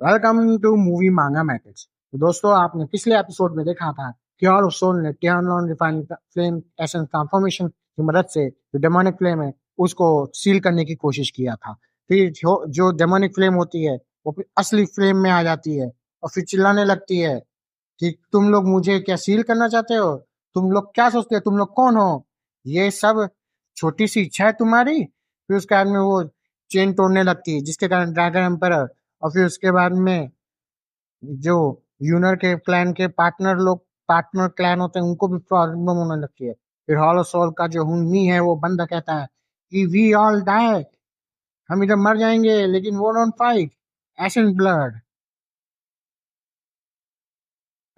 Welcome two movie मांगा matters. तो दोस्तों, आपने पिछले एपिसोड में देखा था कि ऑल ऑफ सोल ने टियानॉन रिफाइंड फ्लेम एसेंस ट्रांसफॉर्मेशन की मदद से जो डेमोनिक फ्लेम है उसको सील करने की कोशिश किया था। फिर जो डेमोनिक फ्लेम होती है वो फिर असली फ्लेम में आ जाती है और फिर चिल्लाने लगती है कि तुम लोग मुझे क्या सील करना चाहते हो? तुम लोग क्या सोचते हो? तुम लोग कौन हो? ये सब छोटी सी इच्छा है तुम्हारी। फिर उसके बाद में वो चेन तोड़ने लगती है जिसके कारण ड्रैगन एम्परर और फिर उसके बाद में जो यूनर के क्लैन के पार्टनर क्लैन होते हैं उनको भी प्रॉब्लम होने लगती है। फिर हॉलो सोल का जो हुनमी है वो बंदा कहता है कि वी ऑल डाई, हम इधर मर जाएंगे लेकिन वो डोंट फाइट एशन ब्लड,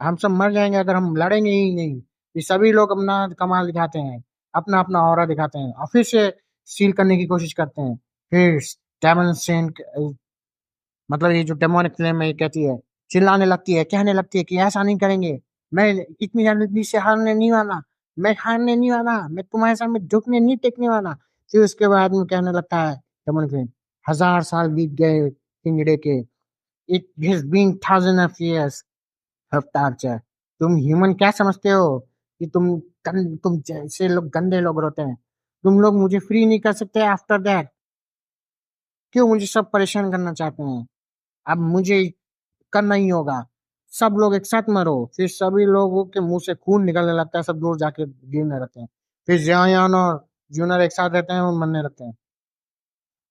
हम सब मर जाएंगे अगर हम लड़ेंगे ही नहीं। ये सभी लोग अपना कमाल दिखाते हैं, अपना अपना ऑरा दिखाते हैं और फिर से सील करने की कोशिश करते हैं। फिर डेमन सेन, मतलब ये जो डेमोनिक फ्लेम है, ये कहती है, चिल्लाने लगती है, कहने लगती है कि ऐसा नहीं करेंगे, मैं इतनी जल्दी से हारने नहीं वाला, मैं हारने नहीं वाला, मैं तुम्हारे सामने झुकने नहीं टेकने वाला। फिर उसके बाद में कहने लगता है डेमोनिक फ्लेम, 1000 साल बीत गए पिंजड़े के, it has been thousand of years of torture. तुम ह्यूमन क्या समझते हो कि तुम जैसे लोग गंदे लोग होते हैं, तुम लोग मुझे फ्री नहीं कर सकते आफ्टर दैट? क्यों मुझे सब परेशान करना चाहते हैं? अब मुझे करना ही होगा, सब लोग एक साथ मरो। फिर सभी लोगों के मुंह से खून निकलने लगता है, सब दूर जाके गिरने लगते हैं। फिर जियान और जूनर एक साथ रहते हैं और मरने लगते हैं।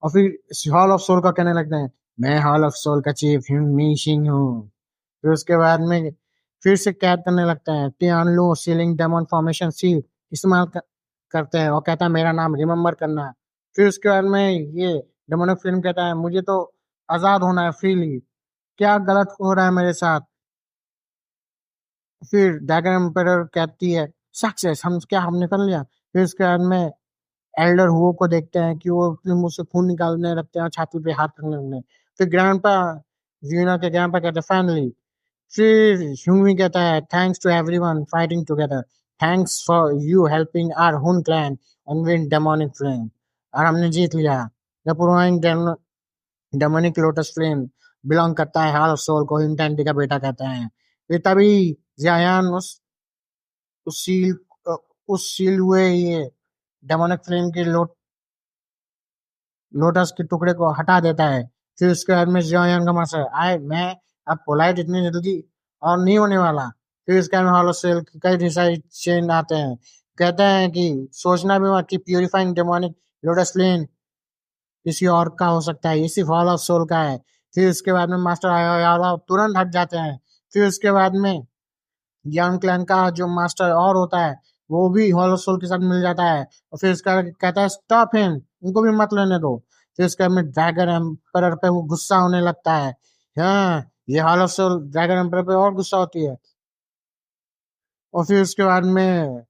और फिर हॉल ऑफ सोल का कहने लगते हैं, मैं हॉल ऑफ सोल का चीफ मीशिंग हूँ। फिर उसके बाद में फिर से कैद करने लगते हैं, टियानलू सीलिंग डेमन फॉर्मेशन सील इस्तेमाल करते हैं और कहता है मेरा नाम रिमेम्बर करना है। फिर उसके बाद में ये डेमोनिक फिल्म कहता है मुझे तो आजाद होना है फ्रीली, क्या गलत हो रहा है मेरे साथ? फिर ड्रैगन एम्परर कहती है सक्सेस, हम क्या हमने कर लिया। फिर उसके बाद में एल्डर हुओ को देखते हैं कि वो अपने मुंह से खून निकालने लगते हैं और छाती पे हाथ रखने लगते हैं। फिर ग्रैंडपा, जीना के ग्रैंडपा कहते हैं फाइनली। फिर ह्यूमी कहता है thanks to everyone fighting together, thanks for you helping our hun clan and win demonic flame. और हमने जीत लिया। The proving demonic lotus flame belong करता है हाल ऑफ सोल को, हिंटेंटी का बेटा कहते हैं। फिर तभी जायान उस सील उस सील हुए ये डेमोनिक फ्लेम के लोटस के टुकड़े को हटा देता है। फिर उसके बाद में जियोंग का मास्टर आए, मैं अब पोलाइट इतनी जल्दी और नहीं होने वाला। फिर उसके बाद में हॉलो सेल के कई डिसाइड चेंज आते हैं, कहते हैं कि सोचना भी मत कि प्यूरिफाइंग डेमोनिक लोटस फ्लेम किसी और का हो सकता है, ये सिर्फ हॉल ऑफ सोल का है। फिर उसके बाद में मास्टर आया तुरंत हट जाते हैं। फिर उसके बाद में यंग क्लैन का जो मास्टर और होता है वो भी हॉलो सोल के साथ मिल जाता है और फिर उसका कहता है स्टॉप हिम, उनको भी मत लेने दो। फिर उसके बाद में ड्रैगन एम्परर पे वो गुस्सा होने लगता है। हाँ, ये हॉलो सोल ड्रैगन एम्परर पे और गुस्सा होती है। और फिर उसके बाद में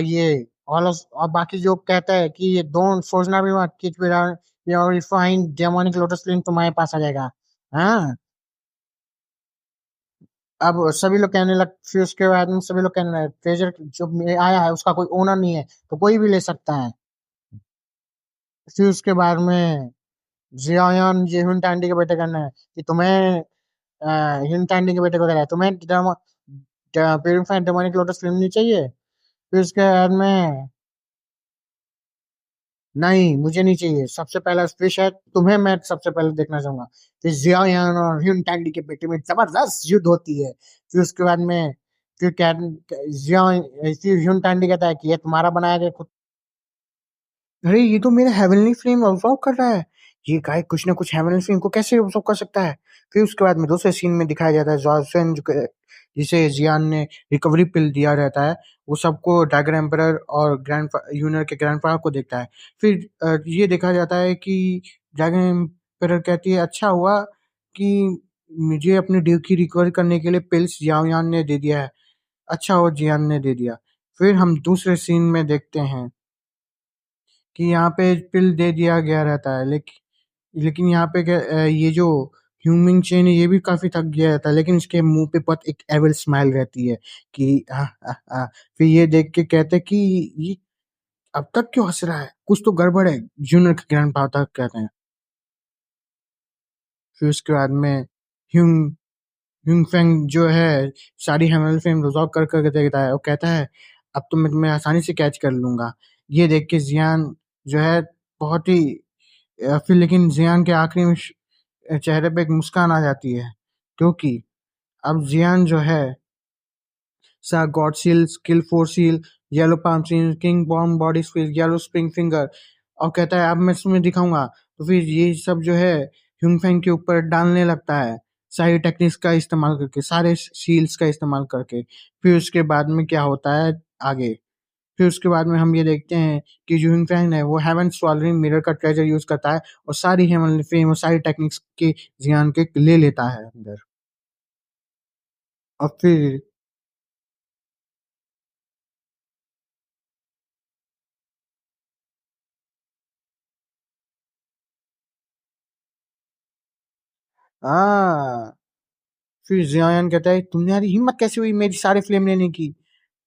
ये हॉलो और बाकी जो कहता है कि ये डोंट सोचना भी मत कि रिफाइंड डेमोनिक लोटस क्लीन तुम्हारे पास आ जाएगा। हाँ, अब सभी लोग कहने लग फिर उसके बाद में सभी लोग कहने लगे ट्रेजर जो आया है उसका कोई ओनर नहीं है तो कोई भी ले सकता है। फिर उसके बाद में जियान ये हिंट के बेटे करना है कि तुम्हें हिंट के बेटे को दे रहा है, तुम्हें प्यूरिफाइड डेमोनिक लोटस फिल्म नहीं चाहिए? फिर उसके बाद में नहीं, मुझे नहीं चाहिए, सबसे पहला स्पेश है, तुम्हें मैं सबसे पहले देखना चाहूंगा। फिर जियान और ह्यून के बेटे में जबरदस्त युद्ध होती है। फिर उसके बाद में फिर क्या जियान फिर ह्यून कहता है कि ये तुम्हारा बनाया गया खुद। अरे ये तो मेरा हेवनली फ्लेम अब्सॉर्ब कर रहा है, ये गाय कुछ ना कुछ हेवनली फ्लेम को कैसे अब्सॉर्ब कर सकता है? फिर उसके बाद में दूसरे सीन में दिखाया जाता है जॉर्सन जिसे जियान ने रिकवरी पिल दिया रहता है, वो सबको ड्रैगन एम्परर और ग्रैंड यूनर के ग्रैंडफादर को देखता है। फिर ये देखा जाता है कि ड्रैगन एम्परर कहती है अच्छा हुआ कि मुझे अपने ड्यू की रिकवर करने के लिए पिल्स जियान ने दे दिया है, अच्छा हो जियान ने दे दिया। फिर हम दूसरे सीन में देखते हैं कि यहाँ पे पिल दे दिया गया रहता है, लेकिन यहाँ पे ये जो ह्यूमिंग चेन है ये भी काफी थक गया रहता है, लेकिन इसके मुंह पे बहुत एक एविल स्माइल रहती है कि फिर ये देख के कहते हैं कि ये अब तक क्यों हंस रहा है, कुछ तो गड़बड़ है, जूनियर के ग्रैंडफादर कहते हैं। फिर उसके बाद में ह्यूंग ह्यूंग फेंग जो है सारी हेमल फेम रिजॉल्व कर कर देता है और कहता है अब तो मैं तुम्हें आसानी से कैच कर लूंगा। ये देख के जियान जो है बहुत ही फिर लेकिन जियान के आखिरी में चेहरे पे एक मुस्कान आ जाती है, क्योंकि अब जियान जो है सा God seal, skill four seal, yellow palm seal, king bomb body speed, yellow spring finger, और कहता है अब मैं तुम्हें दिखाऊंगा। तो फिर ये सब जो है ह्यूंगफेंग के ऊपर डालने लगता है, सारी टेक्निक्स का इस्तेमाल करके, सारे सील्स का इस्तेमाल करके। फिर उसके बाद में क्या होता है आगे, फिर उसके बाद में हम ये देखते हैं कि जो ह्यूंगफेंग है वो हेवन स्वॉलरिंग मिरर का ट्रेजर यूज करता है और सारी हेवन फेम और सारी टेक्निक्स के जियान के ले लेता है अंदर। और फिर हाँ, फिर जियान कहता है तुम्हारी हिम्मत कैसे हुई मेरी सारे फ्लेम लेने की।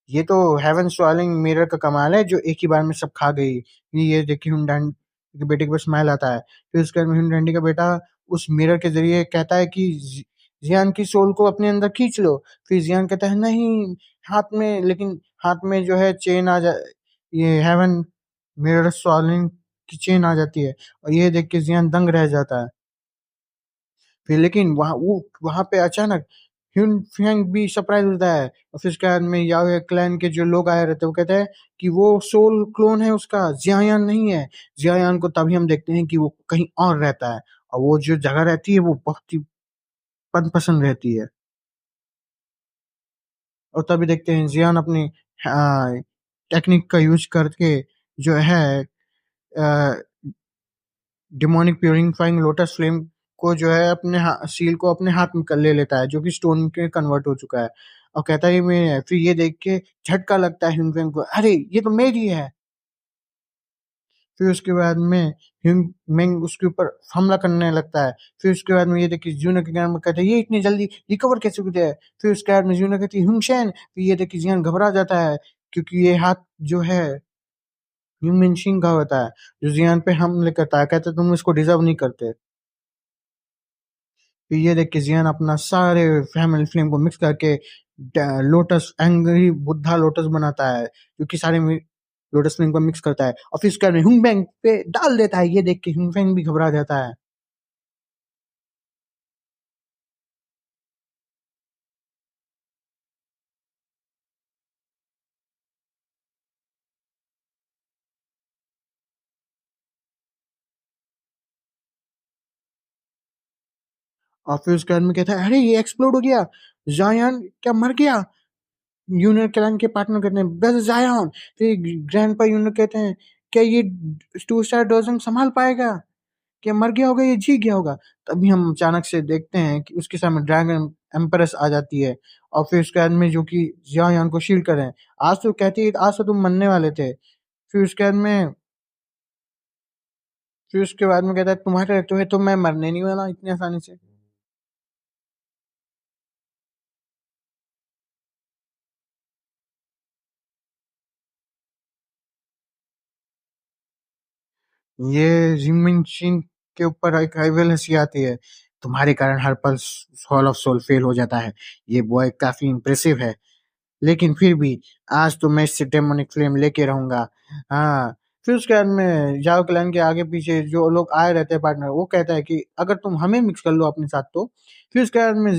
ये तो हेवन स्वालिंग मिरर का कमाल है जो एक ही बार में सब खा गई। ये देखिए हुंडन के बेटे के पास स्माइल आता है। फिर उसके बाद में हुंडंडी का बेटा उस मिरर के जरिए कहता है कि जियान की सोल को अपने अंदर खींच लो। फिर जियान कहता है नहीं, हाथ में, लेकिन हाथ में जो है चेन आ जा, ये हेवन मिरर स्वालिंग की चेन आ जाती है और ये देख के जियान दंग रह जाता है। फिर लेकिन वहां पे अचानक ह्यून फैंग भी सरप्राइज होता है और फिर उसके बाद में याओ क्लैन के जो लोग आए रहते हैं वो कहते हैं कि वो सोल क्लोन है उसका, जियायान नहीं है। जियायान को तभी हम देखते हैं कि वो कहीं और रहता है और वो जो जगह रहती है वो बहुत ही पसंद रहती है। और तभी देखते हैं जियान अपनी टेक्निक का यूज करके जो है डिमोनिक प्यूरिफाइंग लोटस फ्लेम को जो है अपने सील को अपने हाथ में कर ले लेता है जो कि स्टोन के कन्वर्ट हो चुका है और कहता है ये मेरे है। फिर ये देख के झटका लगता है ह्यूंग को, अरे ये तो मेरी है। फिर उसके बाद में ह्यूंग मेंग उसके ऊपर हमला करने लगता है। फिर उसके बाद में ये देखिए जूना के ज्ञान में कहते हैं ये इतनी जल्दी रिकवर कैसे हो गया है। फिर उसके बाद में जूना कहती है हुंगशेन। फिर ये देखिए जियान घबरा जाता है क्योंकि ये हाथ जो है ह्यूमन सिंह का होता है जो जियान पे हमले करता है, कहते तुम इसको डिजर्व नहीं करते। फिर ये देख के जियान अपना सारे फैमिली फ्लेम को मिक्स करके लोटस एंग्री बुद्धा लोटस बनाता है जो कि सारे लोटस फ्लेम को मिक्स करता है और फिर उसके बाद हुंगबैंग पे डाल देता है। ये देख के हुंगबैंग भी घबरा जाता है। और फिर उसके बाद में कहता है अरे ये एक्सप्लोड हो गया, जायान क्या मर गया। यूनिट क्लैन के पार्टनर कहते हैं बस जायान। फिर ग्रैंड पा यूनिट कहते हैं क्या ये टू स्टार डजन संभाल पाएगा, क्या मर गया होगा, ये जी गया होगा। तभी हम अचानक से देखते हैं कि उसके सामने ड्रैगन एम्प्रेस आ जाती है और फिर उसके बाद में जो कि जियान को शील्ड कर रहे हैं। आज तो कहती है आज तो तुम मरने वाले थे। फिर उसके बाद में फिर उसके बाद में कहता है तुम्हारे रहते हुए तो मैं मरने नहीं वाला इतनी आसानी से। ये जिमिन शिन के ऊपर एक राइवल हंसी आती है, तुम्हारे कारण हर पल हॉल ऑफ सोल फेल हो जाता है। ये बॉय काफी इम्प्रेसिव है, लेकिन फिर भी आज तो मैं इससे डेमोनिक फ्लेम लेके रहूंगा। हाँ। फिर उसके बाद में जाओ क्लैन के आगे पीछे जो लोग आए रहते हैं पार्टनर वो कहता है कि अगर तुम हमें मिक्स कर लो अपने साथ तो। फिर उसके बाद में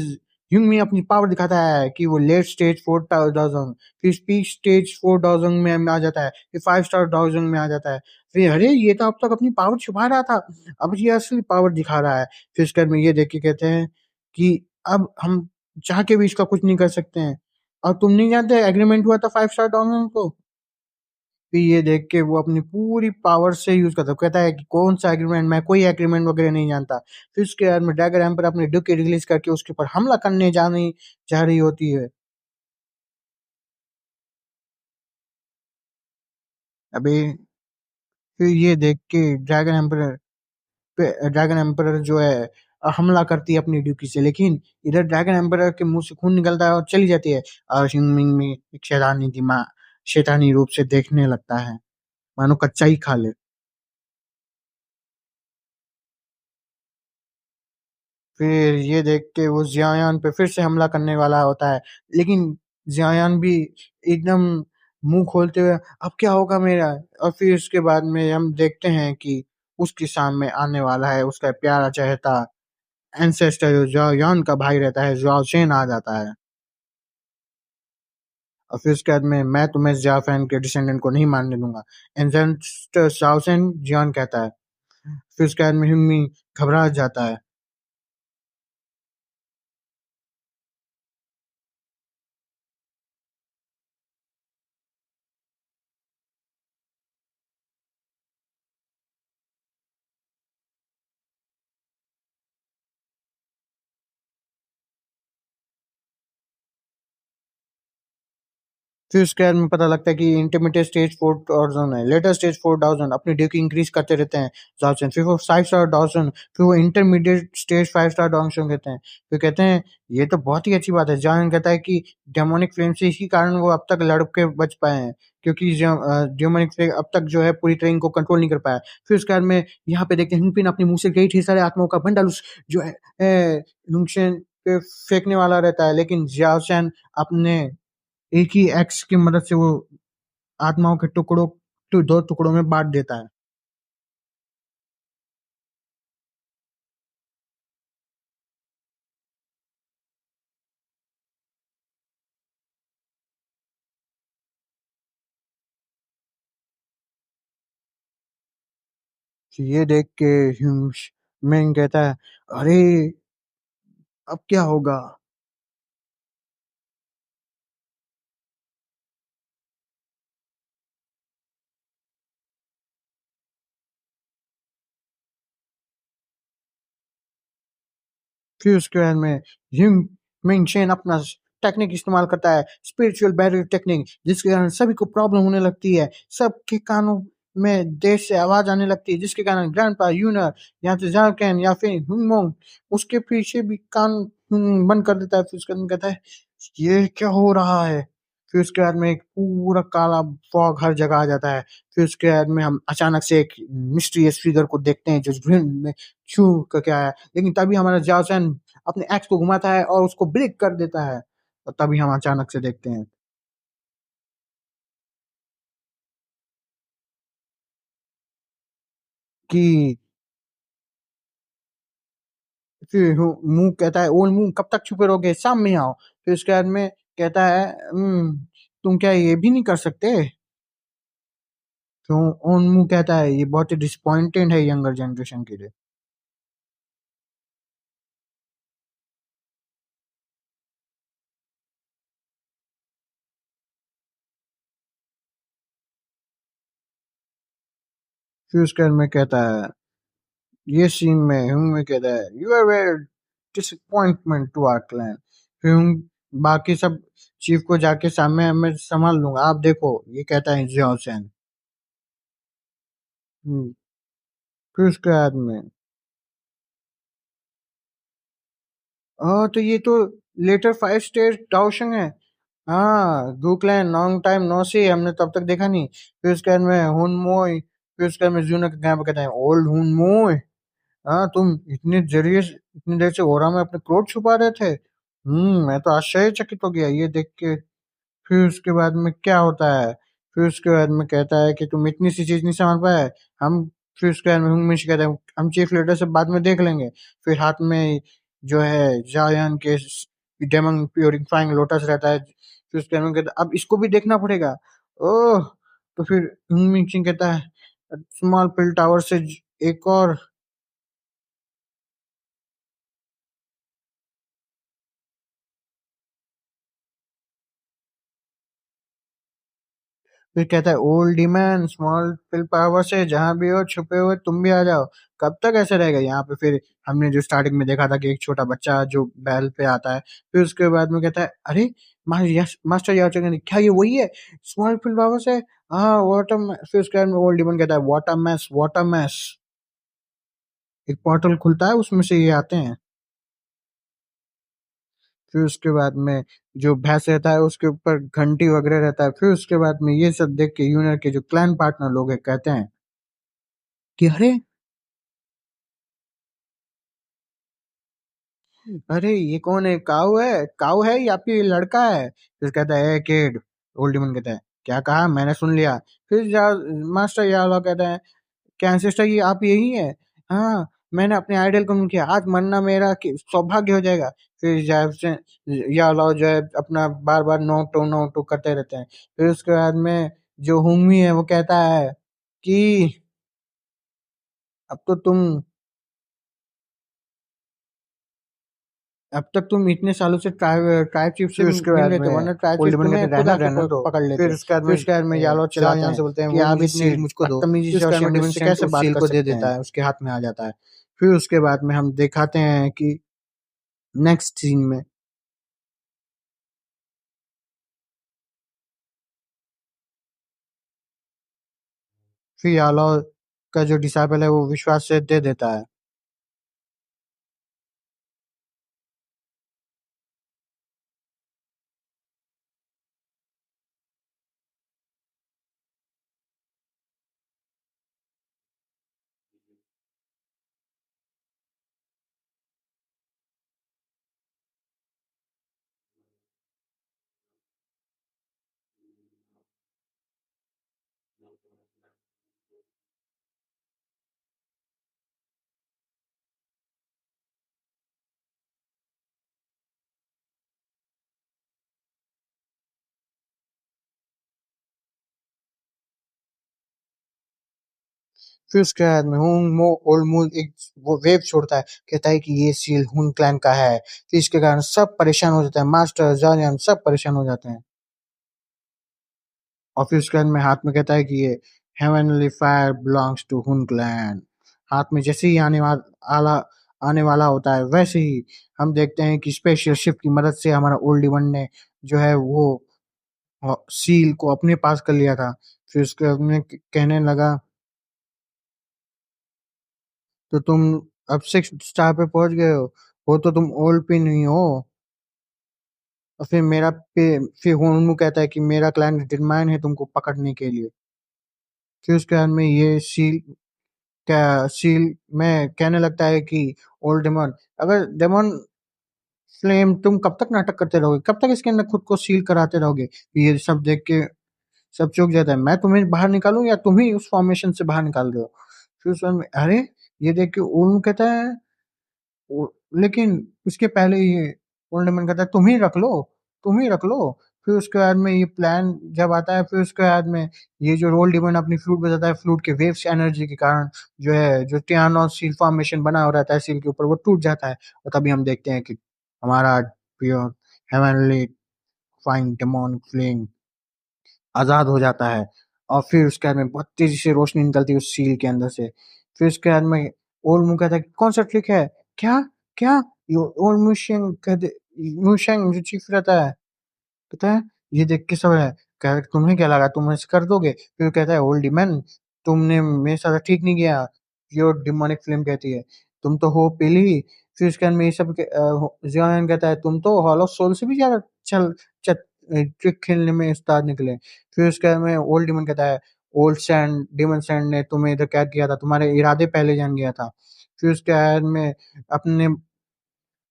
यूंगमी अपनी पावर दिखाता है कि वो लेट स्टेज 4000, फिर स्पीड स्टेज 4000 में आ जाता है, फिर 5 स्टार 1000 में आ जाता है। फिर अरे ये तो अब तक अपनी पावर छुपा रहा था, अब ये असली पावर दिखा रहा है। फिर उसके बाद में ये देख के कहते हैं कि अब हम चाह के भी इसका कुछ नहीं कर सकते हैं और तुम नहीं जानते एग्रीमेंट हुआ था 5 स्टार को। फिर ये देख के वो अपनी पूरी पावर से यूज करता है, कहता है कि कौन सा एग्रीमेंट, मैं कोई एग्रीमेंट वगैरह नहीं जानता। फिर उसके बाद में ड्रैगन एम्पर अपने डुक रिलीज करके उसके ऊपर हमला करने जाने जा रही होती है। अभी फिर ये देख के ड्रैगन एम्पर जो है हमला करती है अपनी ड्यूकी से, लेकिन इधर ड्रैगन एम्पर के मुंह से खून निकलता है और चली जाती है और हिंगमिंग में एक शैतानी दिमाग शैतानी रूप से देखने लगता है, मानो कच्चा ही खा ले। फिर ये देख के वो जियायान पे फिर से हमला करने वाला होता है, लेकिन जियायान भी एकदम मुंह खोलते हुए अब क्या होगा मेरा। और फिर उसके बाद में हम देखते हैं कि उसके सामने आने वाला है उसका प्यारा चहेता एंसेस्टर जो जियायान का भाई रहता है, जुआओ चेन आ जाता है। और फिर उसके बाद में मैं तुम्हें जियाफैन के डिसेंडेंट को नहीं मानने दूंगा, एंसेस्टर शाओसेन जियान कहता है। फिर उसके बाद में हुनमी घबरा जाता है। फिर उसके बाद में पता लगता है कि इंटरमीडिएट स्टेज 4000 है, लेटर स्टेज 4000 अपनी ड्यूटी इंक्रीज करते रहते हैं जॉनसन। फिर वो 5 स्टार डॉसन, फिर वो इंटरमीडिएट स्टेज 5 स्टार डॉसन कहते हैं। फिर कहते हैं ये तो बहुत ही अच्छी बात है। जॉन कहता है कि डेमोनिक फ्लेम से इसी कारण वो अब तक लड़के बच पाए हैं, क्योंकि डेमोनिक फ्लेम अब तक जो है पूरी तरह इनको कंट्रोल नहीं कर पाया। फिर उसके बाद में यहाँ पे देखते हैं हिंगपिन अपने मुंह से कई ढेर सारे आत्माओं का बंडल उस जो है हुंगशेन पे फेंकने वाला रहता है, लेकिन जियाओशैन अपने एक ही एक्स की मदद से वो आत्माओं के टुकड़ों टू दो टुकड़ों में बांट देता है। तो ये देख के ह्यूम्स मैंग कहता है अरे अब क्या होगा। फिर उसके बाद में ह्यूम मिंग चेन अपना टेक्निक इस्तेमाल करता है, स्पिरिचुअल बैरियर टेक्निक, जिसके कारण सभी को प्रॉब्लम होने लगती है। सबके कानों में देर से आवाज आने लगती है, जिसके कारण ग्रैंडपा यूनर या तो जारकैन या फिर हुंगमोंग उसके पीछे भी कान बंद कर देता है। फिर उसके बाद में कहता है ये क्या हो रहा है। फिर उसके बाद में एक पूरा काला फॉग हर जगह आ जाता है। फिर उसके बाद में हम अचानक से एक मिस्टीरियस फिगर को देखते हैं जो भीड़ में छू करके आया है। लेकिन तभी हमारा जाओसन अपने एक्स को घुमाता है और उसको ब्रेक कर देता है, और तभी हम अचानक से देखते हैं कि फिर मुंह कहता है ओल्ड मुंह कब तक छुपे रहोगे, सामने आओ। फिर उसके बाद में कहता है तुम क्या ये भी नहीं कर सकते"। तो ओन मुंह कहता है ये बहुत ही डिसअपॉइंटेड है यंगर जनरेशन के लिए। फिर उसके बाद में कहता है ये सीन में हुंग में कहता है you are very disappointment to our clan. फिर हुंग बाकी सब चीफ को जाके सामने मैं संभाल लूंगा आप देखो, ये कहता है जियाओ सैन। फिर उसके बाद में तो ये तो लेटर 5 स्टेज डाउशिंग है। हाँ गूकलैन लॉन्ग टाइम नो सी, हमने तब तक देखा नहीं। फिर उसके बाद में हुन मोई, फिर उसके बाद में जूना का गायब कहते हैं ओल्ड हुन मोई। हाँ तुम इतनी देर से ओरा में अपने क्रोध छुपा रहे थे। मैं तो आश्चर्यचकित हो गया ये देख के। फिर उसके बाद में क्या होता है, फिर उसके बाद में कहता है कि तुम इतनी सी चीज नहीं समझ पाए। हम फिर उसके बाद में हुंगमिश कहते हैं हम चीफ लीडर से बाद में देख लेंगे। फिर हाथ में जो है जायान के डेमन प्योरीफाइंग लोटस रहता है। फिर उसके बाद में कहता है अब इसको भी देखना पड़ेगा। ओह। तो फिर हुंगमिश कहता है स्मॉल पिल टावर से एक और। फिर कहता है old man small fill power से जहां भी हो छुपे हुए तुम भी आ जाओ। कब तक ऐसे रहेगा यहाँ पे। फिर हमने जो स्टार्टिंग में देखा था कि एक छोटा बच्चा जो बैल पे आता है। फिर उसके बाद में कहता है अरे मास्टर याचक क्या ये वही है स्मॉल फिल पावर से। हाँ वाटर। फिर उसके बाद में ओल्ड मैन कहता है वाटर मैस वाटर मैस। एक पोर्टल खुलता है उसमें से ये आते हैं। फिर उसके बाद में जो भैंस रहता है उसके ऊपर घंटी वगैरह रहता है। फिर उसके बाद में ये सब देख के यूनियन के जो क्लैन पार्टनर लोग हैं कहते हैं कि अरे अरे ये कौन है, काऊ है, काऊ है या फिर लड़का है? फिर कहता है किड। ओल्ड मैन कहता है क्या कहा, मैंने सुन लिया। फिर मास्टर यादव कहता है क्या एंसेस्टर ये आप यही है? हाँ, मैंने अपने आइडल को नहीं किया, आज मरना मेरा सौभाग्य हो जाएगा। फिर जैब से यादव जो है अपना बार बार नोक टोक करते रहते हैं। फिर उसके बाद में जो हुमी है वो कहता है कि अब तो तुम अब तक तुम इतने सालों से ट्राइब ट्राइब चीफ से फिर उसके मिल बाद रहे थे, में वरना ट्राइब चीफ ओल्ड मैन कहते तुम्हें खुद रहना आके रहना दो। पकड़ फिर लेते। उसके बाद फिर में उसके बाद में यादव जॉन चिल्लाते यहाँ हैं से बोलते हैं कि वो आप मुझे इतने सील मुझको दो। बदतमीजी फिर से उसके और बाद में शेमलेस से डिविंसेंट कैसे उस बात सील कर को दे सकते देता हैं? है, उसके हाथ में आ जाता है। फिर उसके बाद में हम दिखाते हैं कि नेक्स्ट सीन में फिर यादव का जो डिसाइबल है वो विश्वास से दे देता है। फिर उसके बाद में ओल्ड मून एक वो वेव छोड़ता है, कहता है कि ये सील हुन क्लैन का है। फिर इसके कारण सब परेशान हो जाते हैं, मास्टर जॉनियन सब परेशान हो जाते हैं। और फिर उसके बाद में हाथ में कहता है कि ये हेवनली फायर बिलोंग्स टू हुन क्लैन। हाथ में जैसे ही आला आने वाला होता है वैसे ही हम देखते हैं कि स्पेशल शिप की मदद से हमारा ओल्ड वन ने जो है वो सील को अपने पास कर लिया था। फिर उसके अपने कहने लगा तो तुम अब 6 स्टार पे पहुंच गए हो तो तुम ओल्ड पे नहीं हो। और फिर फिर होनमू कहता है कि मेरा क्लाइंट डिटरमाइन है तुमको पकड़ने के लिए। फिर उसके बाद में ये सील में कहने लगता है कि ओल्ड डेमन, अगर डेमन फ्लेम तुम कब तक नाटक करते रहोगे, कब तक इसके अंदर खुद को सील कराते रहोगे? ये सब देख के सब चौंक जाता है, मैं तुम्हें बाहर निकालूं या तुम ही उस फॉर्मेशन से बाहर निकाल रहे हो? फिर उस समय अरे ये देख के ओल्ड कहता है लेकिन उसके पहले ये ओल्ड मैन कहता है तुम ही रख लो। फिर उसके बाद में ये प्लान जब आता है, फिर उसके बाद में ये जो रोल डिमन अपनी फ्लूट बजाता है, फ्लूट के वेव्स एनर्जी के कारण जो है जो टियानो सील फॉर्मेशन बना हो रहता है सील के ऊपर वो टूट जाता है। और तभी हम देखते हैं कि हमारा pure heavenly fine demonic flame आजाद हो जाता है। और फिर उसके बाद में बहुत तेजी से रोशनी निकलती है उस सील के अंदर से। फिर उसके बाद में ओल्ड मुंह कहता है कौन सा ट्रिक है? क्या क्या ये ओल्ड मुशिंग कहते मुशंग जो चीफ रहता है कहता है ये देख के सब है, कह रहा, तुम्हें क्या लगा तुम ऐसे कर दोगे? फिर वो कहता है ओल्ड मैन तुमने मेरे साथ ठीक नहीं किया। प्योर डिमोनिक फिल्म कहती है तुम तो हो पीली। फिर उसके बाद में ये सब जियान कहता है तुम तो हॉल ऑफ सोल से भी ज्यादा चल ट्रिक खेलने में उस्ताद निकले। फिर उसके बाद में ओल्ड डिमन कहता है ओल्ड सैंड डिमन सैंड ने तुम्हें इधर कैद किया था, तुम्हारे इरादे पहले जान गया था। फिर उसके बाद में अपने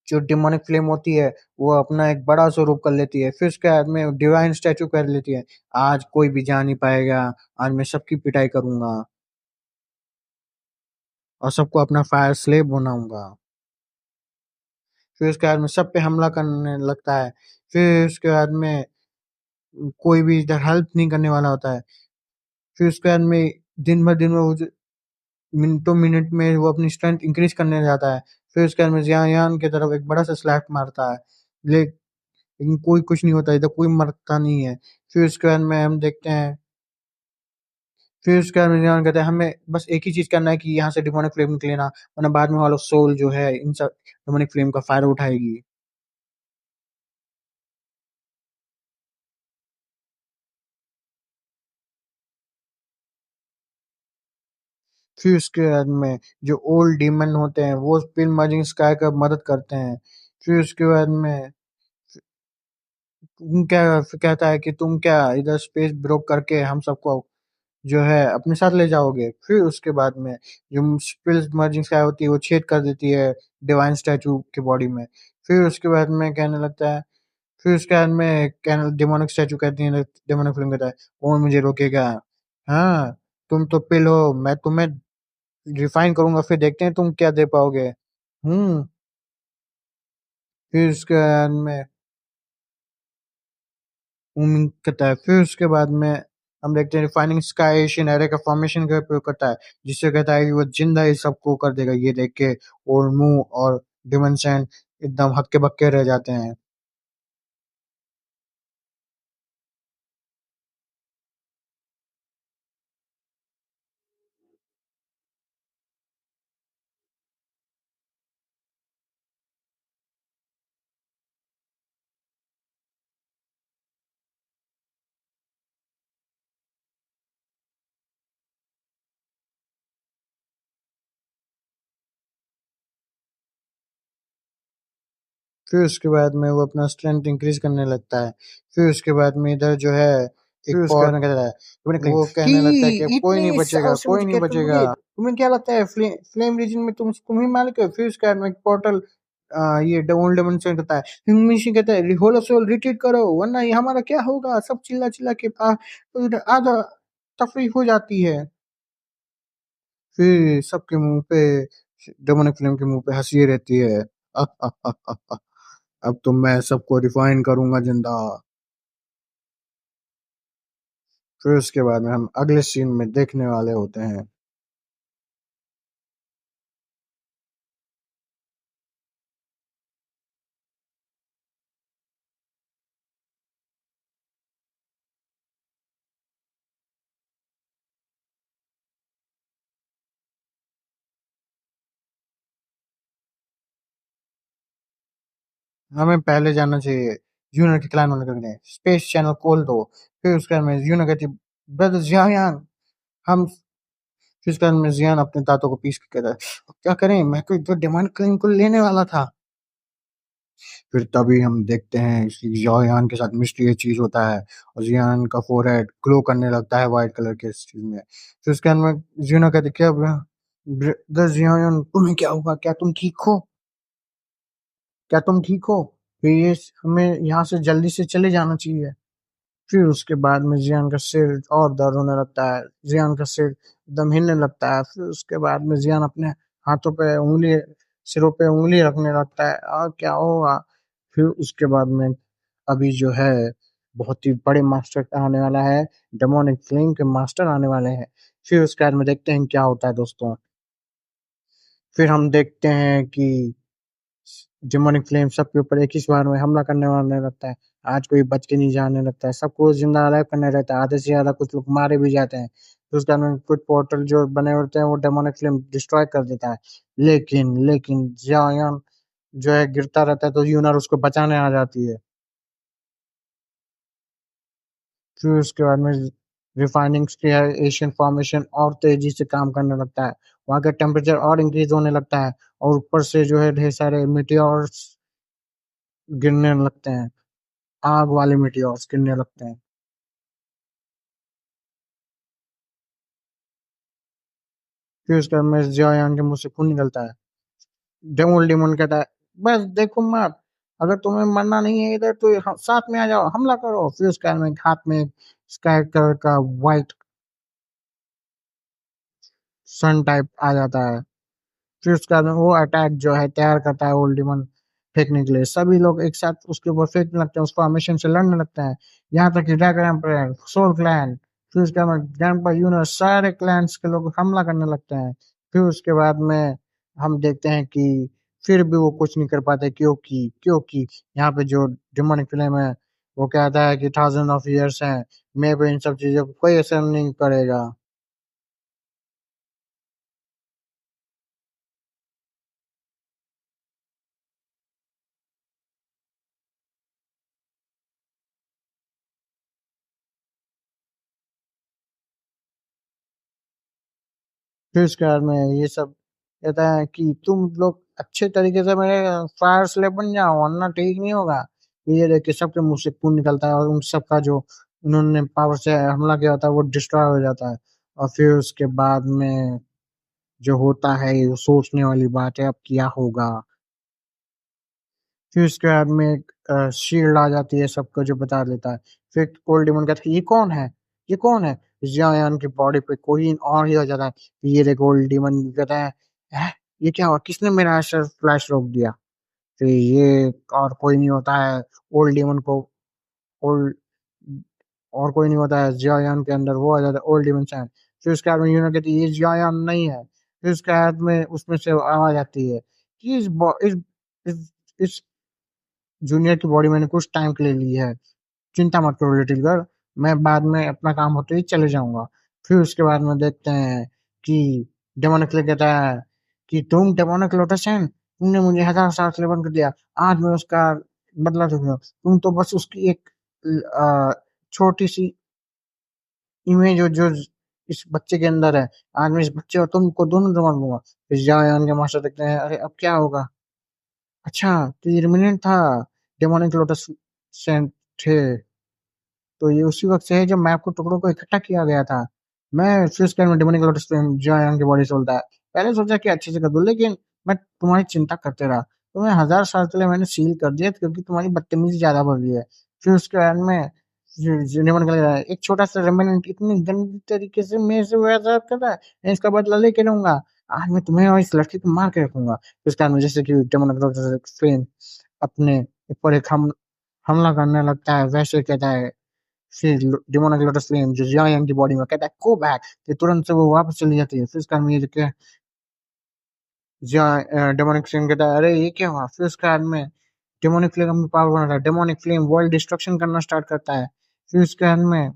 जो डिमोनिक फ्लेम होती है वो अपना एक बड़ा स्वरूप कर लेती है। फिर उसके बाद में डिवाइन स्टैचू कर लेती है, आज कोई भी जा नहीं पाएगा, आज मैं सबकी पिटाई करूंगा और सबको अपना फायर स्लेव बनाऊंगा। फिर उसके बाद में सब पे हमला करने लगता है। फिर उसके बाद में कोई भी इधर हेल्प नहीं करने वाला होता है। फिर उसके बाद में दिन भर दिन में मिनटों मिनट में वो अपनी स्ट्रेंथ इंक्रीज करने जाता है। फिर उसके बाद में जियान की तरफ एक बड़ा सा स्लैप मारता है, लेकिन कोई कुछ नहीं होता, इधर कोई मरता नहीं है। फिर उसके बाद में हम देखते हैं, फिर उसके बाद में जियान कहते हैं हमें बस एक ही चीज करना है कि यहाँ से डिमोनिक फ्लेम निकलेना, वरना बाद में वाला सोल जो है इन सब डिमोनिक फ्लेम का फायदा उठाएगी। फिर उसके बाद में जो ओल्ड डीमन होते हैं वो स्पिल मर्जिंग स्काई का मदद करते हैं। फिर उसके बाद में तुम क्या कहता है कि तुम क्या इधर स्पेस ब्रोक करके हम सबको जो है अपने साथ ले जाओगे। फिर उसके बाद में जो स्पिल्स मर्जिंग स्काई होती है वो छेद कर देती है डिवाइन स्टैचू की बॉडी में। फिर उसके बाद में कहने लगता है, फिर उसके बाद में कहने डेमोनिक स्टैचू कहती है, डेमोनिक फिल्म कहता है, कौन मुझे रोकेगा? हाँ, तुम तो पिल हो, मैं तुम्हें रिफाइन करूंगा, फिर देखते हैं तुम क्या दे पाओगे। हम्म। फिर उसके बाद में उम्मीद करता है, फिर उसके बाद में हम देखते हैं रिफाइनिंग स्काई एशियन एरे का फॉर्मेशन का उपयोग करता है, जिससे कहता है कि वो जिंदा ही सबको कर देगा। ये देख के और मुंह और डिमेंशन एकदम हक्के बक्के रह जाते हैं। फिर उसके बाद में वो अपना स्ट्रेंथ इंक्रीज करने लगता है। फिर उसके बाद में इधर जो है एक फिर उसके और बाद में कहता है, तुम्हें क्लेम वो कि कहने लगता है कि अब कोई नहीं इतने बचेगा, साल से कोई मुझे नहीं कैद कर बचेगा। लोगे, तुम्हें क्या लगता है फ्लेम रीजन में तुम ही मालिक हो? फिर उसके बाद में एक पोर्टल ये ओल्ड डेमोन कहता है, मिशी कहता है, होलो सोल रिट्रीट करो वरना ये हमारा क्या होगा। सब चिल्ला चिल्ला के आधा तफरीक हो जाती है। फिर सबके मुंह पे डेमोनिक फिल्म के मुंह पे हंसी रहती है। अब तो मैं सबको रिफाइन करूंगा जिंदा। फिर उसके बाद में हम अगले सीन में देखने वाले होते हैं। हमें पहले जाना चाहिए यूनो के क्लान वाले करने, स्पेस चैनल खोल दो। फिर उसके बाद में यूनो कहती, ब्रदर जियान, हम। फिर उसके बाद में जियान अपने दांतों को पीस के कहता है, क्या करें, मैं तो डिमांड क्लेम को लेने वाला था। फिर तभी हम देखते हैं कि जियान के साथ मिस्ट्री चीज होता है, और जियान का फोरहेड ग्लो करने लगता है व्हाइट कलर के इस चीज में। फिर उसके बाद में जियान कहते, क्या ब्रदर जियान, तुम्हें क्या हुआ? क्या तुम ठीक हो? क्या तुम ठीक हो? फिर ये हमें यहाँ से जल्दी से चले जाना चाहिए। फिर उसके बाद में जियान का सिर और दर्द होने लगता है, जियान का सिर एकदम हिलने लगता है। फिर उसके बाद में जियान अपने हाथों पे उंगली, सिरों पे उंगली रखने लगता है, और क्या होगा। फिर उसके बाद में अभी जो है बहुत ही बड़े मास्टर आने वाला है, डेमोनिक फ्लेम के मास्टर आने वाले हैं। फिर उसके बाद में देखते हैं क्या होता है दोस्तों। फिर हम देखते हैं कि डेमोनिक फ्लेम सबके ऊपर एक ही बार में हमला करने वाला लगता है। आज कोई बच के नहीं जाने लगता है, सबको जिंदा अलग करने रहता है, आधे से ज्यादा कुछ लोग मारे भी जाते हैं। तो उसके बाद कुछ पोर्टल जो बने होते हैं वो डेमोनिक फ्लेम डिस्ट्रॉय कर देता है। लेकिन जायन जो है गिरता रहता है, तो यूनर उसको बचाने आ जाती है। फिर उसके बाद में रिफाइनिंग एशियन फॉर्मेशन और तेजी से काम करने लगता है। वहाँ का टेम्परेचर और इंक्रीज होने लगता है, और ऊपर से जो है ढेर सारे मीटियोर्स गिरने लगते हैं, आग वाले मीटियोर्स गिरने लगते हैं। फिर उसके बाद में जियान के मुंह से खून निकलता है। डेमोल डेमोन कहता है, बस देखो मत, अगर तुम्हें मरना नहीं है इधर तो साथ में आ जाओ, हमला करो। फिर उसके बाद में हाथ में स्काई कलर का व्हाइट सन टाइप आ जाता है। फिर उसके बाद में वो अटैक जो है तैयार करता है ओल्ड डिमन फेंकने के लिए। सभी लोग एक साथ उसके ऊपर फेंकने लगते हैं, उस फॉर्मेशन से लड़ने लगते हैं, यहाँ तक कि ड्रैगन एम्पायर, सोल क्लैन, फिर उसके बाद में ग्रैंडपा यूनिवर्स, सारे क्लैंस के लोग हमला करने लगते हैं। फिर उसके बाद में हम देखते हैं कि फिर भी वो कुछ नहीं कर पाते, क्योंकि यहाँ पे जो डिमोनिक फिल्म है वो कहता है कि 1000 of years हैं, मैं भी इन सब चीजों को कोई असर नहीं करेगा। फिर उसके बाद में ये सब कहता है कि तुम लोग अच्छे तरीके से मेरे फायर स्लेव बन जाओ, वरना ठीक नहीं होगा। ये देख के सबके मुंह से खून निकलता है, और उन सबका जो उन्होंने पावर से हमला किया होता है वो डिस्ट्रॉय हो जाता है। और फिर उसके बाद में जो होता है ये सोचने वाली बात है, अब क्या होगा। फिर उसके बाद में एक शील्ड आ जाती है सबको जो बता देता है। फिर कोल्ड डिमन कहता है ये कौन है, ये कौन है। जियान की बॉडी पे कोई और ही हो जाता है। ये रे गोल्ड डिमन कहता है, "हैं? ये क्या हुआ, किसने मेरा फ्लैश रोक दिया"। फिर ये और कोई नहीं होता है ओल्ड डिमन को, ओल्ड और कोई नहीं होता है जियान के अंदर, वो आ जाता है ओल्ड डिमन सैन। फिर उसके बाद में यूनो कहती है ये जियान नहीं है। फिर उसके बाद में उसमें से आवाज आती है कि इस जूनियर की बॉडी मैंने कुछ टाइम के लिए ली है, चिंता मत करो लिटिल गर्ल, मैं बाद में अपना काम होते ही चले जाऊंगा। फिर उसके बाद में देखते हैं कि डेमोनिक ले कहता है कि तुम डेमोनिक लोटसन, तुमने मुझे 1000 साल के लिए बंद कर दिया, आज मैं उसका बदला चुका। तुम तो बस उसकी एक छोटी सी इमेज हो जो इस बच्चे के अंदर है। आज मैं इस बच्चे और तुमको दोनों को मार दूंगा। फिर जायान के मास्टर देखते हैं, अरे अब क्या होगा। अच्छा, तो ये रिमिनेंट था, डेमोनिक लोटस सेंट थे। तो ये उसी वक्त से है जब मैप को टुकड़ों को इकट्ठा किया गया था। मैं फिर स्कैन में डेमोनिक लोटस जॉन की बॉडी से बोलता है, पहले सोचा कि अच्छे से कर दूं, लेकिन मैं तुम्हारी चिंता करते रहा, तुम्हें 1000 साल के लिए मैंने सील कर दिया क्योंकि तुम्हारी बदतमीजी ज्यादा बढ़ गई है। फिर उसके बाद में डेमोनिक लग रहा है एक छोटा सा रेमिनेंट इतनी गंदी तरीके से मेरे से व्यवहार कर रहा है, मैं इसका बदला लेके रहूंगा। आज मैं तुम्हें और इस लड़की को मार के रखूंगा। फिर उसके बाद में जैसे कि डेमोनिक लोटस अपने ऊपर एक हमला करने लगता है, वैसे कहता है फिर डिमोनिक लोटस फ्लेम जो जियांग की बॉडी में कहता है गो बैक, फिर तुरंत से वो वापस चली जाती है। फिर उसका आदमी ये के डेमोनिक फ्लेम कहता है अरे ये क्या हुआ। फिर उसके बाद में डेमोनिक फ्लेम अपनी पावर बनाता है, डेमोनिक फ्लेम वर्ल्ड डिस्ट्रक्शन करना स्टार्ट करता है। फिर उसके बाद में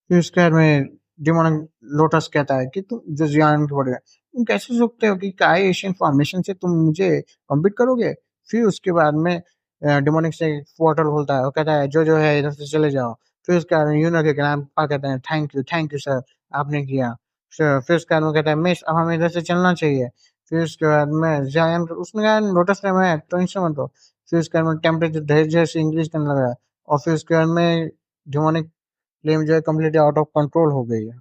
फिर उसके बाद में डिमोनिक लोटस कहता है कि तुम जो जियान की बॉडी है, तुम कैसे सोचते हो कि काय एशियन फॉर्मेशन से तुम मुझे कम्पीट करोगे। फिर उसके बाद में डिमोनिक से पोर्टल खोलता है और कहता है जो है इधर से चले जाओ। फिर उसके बाद में यूनो के ग्रैंडपा कहते हैं थैंक यू सर, आपने किया। फिर उसके बाद में कहता है मिस अब हमें इधर से चलना चाहिए। फिर उसके बाद में जायन उसने कहा लोटस ने मैं टेंशन मत लो। फिर उसके बाद में टेम्परेचर धीरे धीरे से इंक्रीज करने लगा। और फिर उसके बाद में डिमोनिक फ्लेम जो है कम्प्लीटली आउट ऑफ कंट्रोल हो गई है।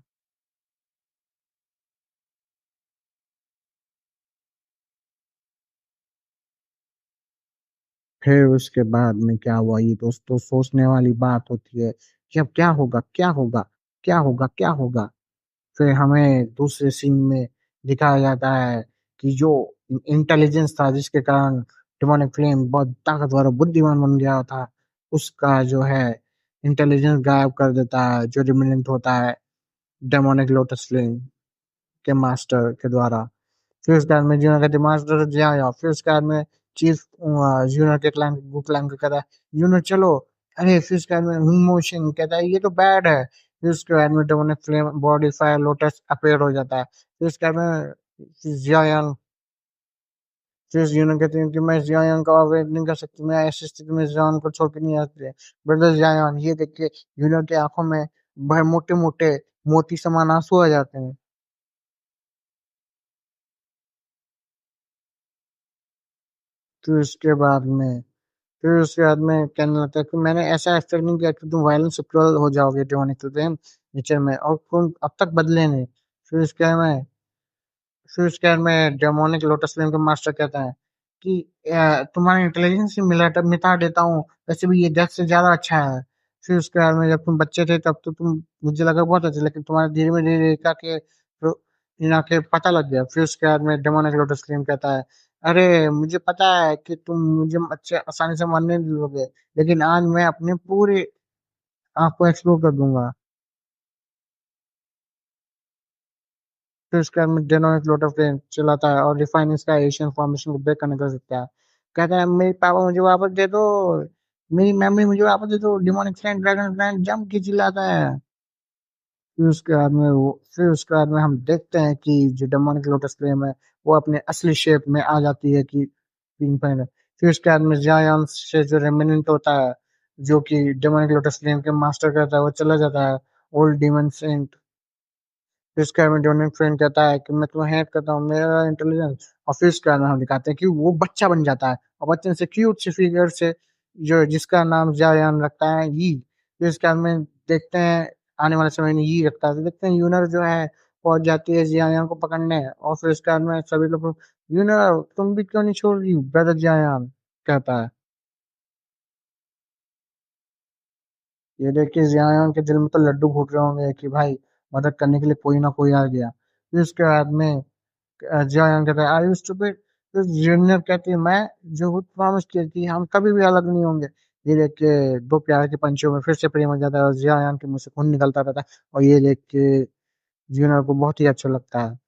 फिर उसके बाद में क्या हुआ, ये दोस्तों सोचने वाली बात होती है कि अब क्या होगा, क्या होगा, क्या होगा, क्या होगा। फिर हमें दूसरे सीन में दिखाया जाता है कि जो इंटेलिजेंस था जिसके कारण डिमोनिक फ्लेम बहुत ताकतवर और बुद्धिमान बन गया था, उसका जो है इंटेलिजेंस गायब कर देता है जो रिमिनेंट होता है डेमोनिक लोटस फ्लेम के मास्टर के द्वारा। फिर उसके बाद में जूनियर का दिमाग दर्द जाएगा। फिर उसके बाद में चीफ जूनियर के क्लाइंट को क्लाइंट को कहता है जूनियर चलो। अरे फिर उसके बाद में मोशन कहता है ये तो बैड है। फिर उसके बाद में demonic flame body fire lotus appear हो जाता है। फिर उसके बाद में जियान फिर जूनियर कहते हैं कि मैं जियान का अवॉइड नहीं कर सकती, मैं ऐसी स्थिति में जियान को छोड़ के नहीं आ सकती। ब्रदर जियान ये देख के जूनियर की आंखों में बड़े मोटे मोटे मोती समान आंसू आ जाते हैं। फिर उसके बाद में फिर उसके बाद में कहने लगता है कि मैंने ऐसा एक्सपेक्ट नहीं किया कि तुम वायलेंस से क्रूअल हो जाओगे डिमोनिक प्रेम नेचर में, और तुम अब तक बदले नहीं। फिर उसके बाद में फिर उसके बाद में डेमोनिक लोटस फ्लेम का मास्टर कहता है कि तुम्हारा इंटेलिजेंस ही मिटा देता हूँ, वैसे भी ये डेथ से ज्यादा अच्छा है। फिर उसके बाद में जब तुम बच्चे थे तब तो तुम मुझे लगा बहुत अच्छे, लेकिन तुम्हारे धीरे में धीरे के इना के पता लग गया। फिर उसके बाद में डेमोनिक लोटस फ्लेम कहता है अरे मुझे पता है कि तुम मुझे अच्छे आसानी से मारने नहीं दोगे, लेकिन आज मैं अपने पूरे आँख को एक्सप्लोर कर दूंगा। फिर उसके बाद में डेनोनिक लोटस फ्लेम चलाता है और रिफाइन इसका एशियन फॉर्मेशन को ब्रेक करने कर सकता है। कहता है मेरे पापा मुझे वापस दे दो, मेरी मेमोरी मुझे वापस दे दो। Demonic flame dragon flame jump की चिल्लाता है। फिर उसके बाद में हम देखते हैं कि जो डेमोनिक लोटस फ्लेम है वो अपने असली शेप में आ जाती है कि तीन पहले। फिर उसके बाद में जायन से जो रेमिनेंट होता है जो कि डेमोनिक लोटस फ्लेम के मास्टर करता है वो चला जाता है ओल्ड डीमन सेंट। फिर उसके बाद में डेमोनिक फ्लेम कहता है कि मैं तुम्हें हेट करता हूँ, मेरा इंटेलिजेंस। और फिर उसके बाद में हम दिखाते हैं कि वो बच्चा बन जाता है और बच्चे से क्यूट से फिगर से जो जिसका नाम जायन रखता है, ये फिर उसके बाद में देखते हैं आने वाले समय में यही रखता है। तो देखते हैं यूनर जो है पहुंच जाती है जियायान को पकड़ने, और फिर इसके बाद में सभी लोग यूनर तुम भी क्यों नहीं छोड़ रही ब्रदर जियायान कहता है। ये देख के जियायान के दिल में तो लड्डू फूट रहे होंगे कि भाई मदद करने के लिए कोई ना कोई आ गया। फिर उसके बाद में जियायान कहता है आर यू स्टूपिड। फिर जूनियर कहती है मैं जो प्रॉमिस की थी हम कभी भी अलग नहीं होंगे। ये देख के दो प्यार के पंछियों में फिर से प्रेम हो जाता है और जियायान के मुंह से खून निकलता रहता है, और ये देख के जूनियर को बहुत ही अच्छा लगता है।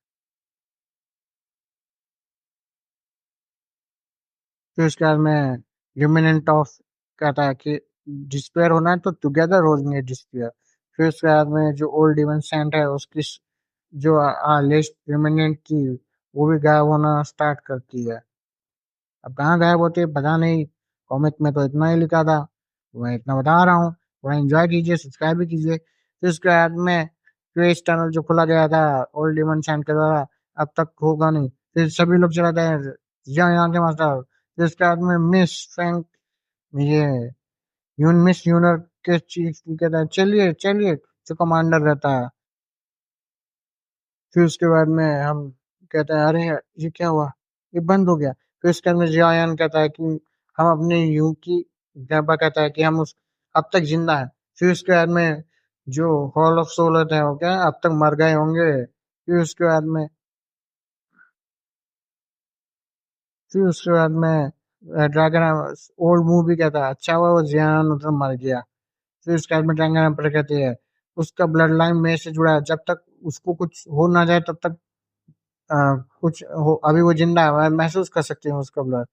फिर उसके बाद में रिमिनेंट ऑफ कहता है कि डिस्पेयर होना है तो टुगेदर होंगे डिस्पेयर। फिर उसके बाद में जो ओल्ड इवन सेंट है उसकी जो लिस्ट रिमेनेंट थी वो भी गायब होना स्टार्ट करती है। अब कहाँ गायब होती है पता नहीं, कॉमिक में तो इतना ही लिखा था, मैं इतना बता रहा हूँ। थोड़ा एंजॉय कीजिए, सब्सक्राइब भी कीजिए। फिर उसके बाद में क्रेज टनल जो खुला गया था ओल्ड इवन सेंट के द्वारा अब तक होगा नहीं। फिर सभी लोग चलाते हैं यहाँ के मास्टर। फिर उसके बाद में मिस फ्रैंक, ये मिस यूनर के चीफ कहता है चलिए चलिए, जो कमांडर रहता है। फिर उसके बाद में हम कहते हैं अरे ये क्या हुआ, ये बंद हो गया। फिर उसके बाद में जियान कहता है कि हम अपने यू की गैबा कहता है कि हम उस अब तक जिंदा है। फिर उसके बाद में जो हॉल ऑफ सोल होते हैं वो क्या अब तक मर गए होंगे। फिर उसके बाद में ड्रैगन ओल्ड मूवी कहता है अच्छा हुआ वो जियान उधर मर गया। फिर उसके बाद में ड्रैगन एम्पर कहती है उसका ब्लड लाइन मेरे से जुड़ा है, जब तक उसको कुछ हो ना जाए तब तक अ, कुछ हो, अभी वो जिंदा है, मैं महसूस कर सकती हूँ उसका ब्लड।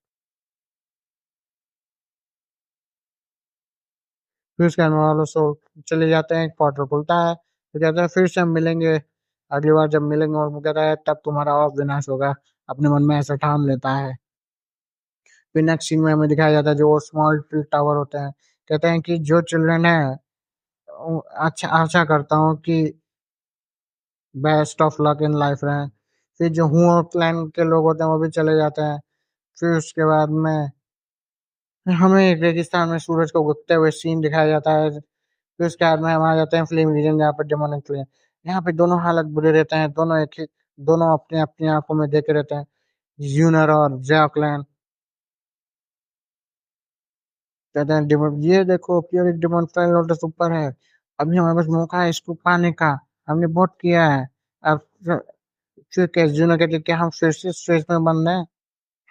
फिर उसके बाद वालों सो चले जाते हैं, एक पोर्टल खुलता है तो कहता है फिर से हम मिलेंगे, अगली बार जब मिलेंगे, और वो कहता है तब तुम्हारा और विनाश होगा, अपने मन में ऐसा ठान लेता है। फिर नेक्स्ट सीन में हमें दिखाया जाता है जो स्मॉल टावर होते हैं, कहते हैं कि जो चिल्ड्रन है अच्छा आशा करता हूँ कि best of luck in life रहे। फिर जो हूँ और क्लैन के लोग होते हैं वो भी चले जाते हैं। फिर उसके बाद में हमें एक रेगिस्तान में सूरज को उगते हुए सीन दिखाया जाता है। फिर उसके बाद में हम आ जाते हैं फिल्म रीजन जहाँ पर डेमोनिक फ्लेम, यहाँ पे दोनों हालत बुरे रहते हैं, दोनों एक ही, दोनों अपने अपनी आंखों में देखे रहते हैं, यूनर और जैकलैन। कहते हैं "डिमो- ये देखो प्योर एक डिमोनिफाइड लोटस ऊपर है, अभी हमारे पास मौका है इसको पाने का, हमने बहुत किया है। अब फिर कैसे जूनर कहते हैं, क्या हम फिर से स्ट्रेस में बंद हैं।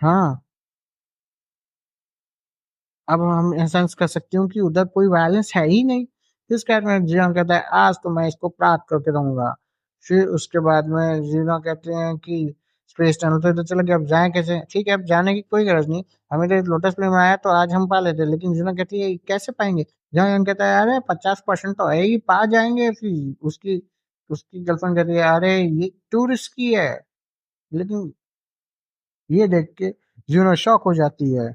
हाँ, अब हम एहसास कर सकती हूँ कि उधर कोई वायलेंस है ही नहीं। फिर उसके बाद में जियोन कहता है आज तो मैं इसको प्राप्त करके रहूंगा। फिर उसके बाद में जियोन कहते हैं कि स्पेस टनल तो चलो कि अब जाए कैसे, ठीक है अब जाने की कोई गरज नहीं, हमें तो लोटस प्ले में आया तो आज हम पा लेते, लेकिन जियोन कहती है कैसे पाएंगे। जियोन कहता है अरे 50% तो है ही, पा जाएंगे। फिर उसकी उसकी गर्लफ्रेंड कहती है अरे ये टूरिस्ट की है, लेकिन ये देख के जियोन शॉक हो जाती है।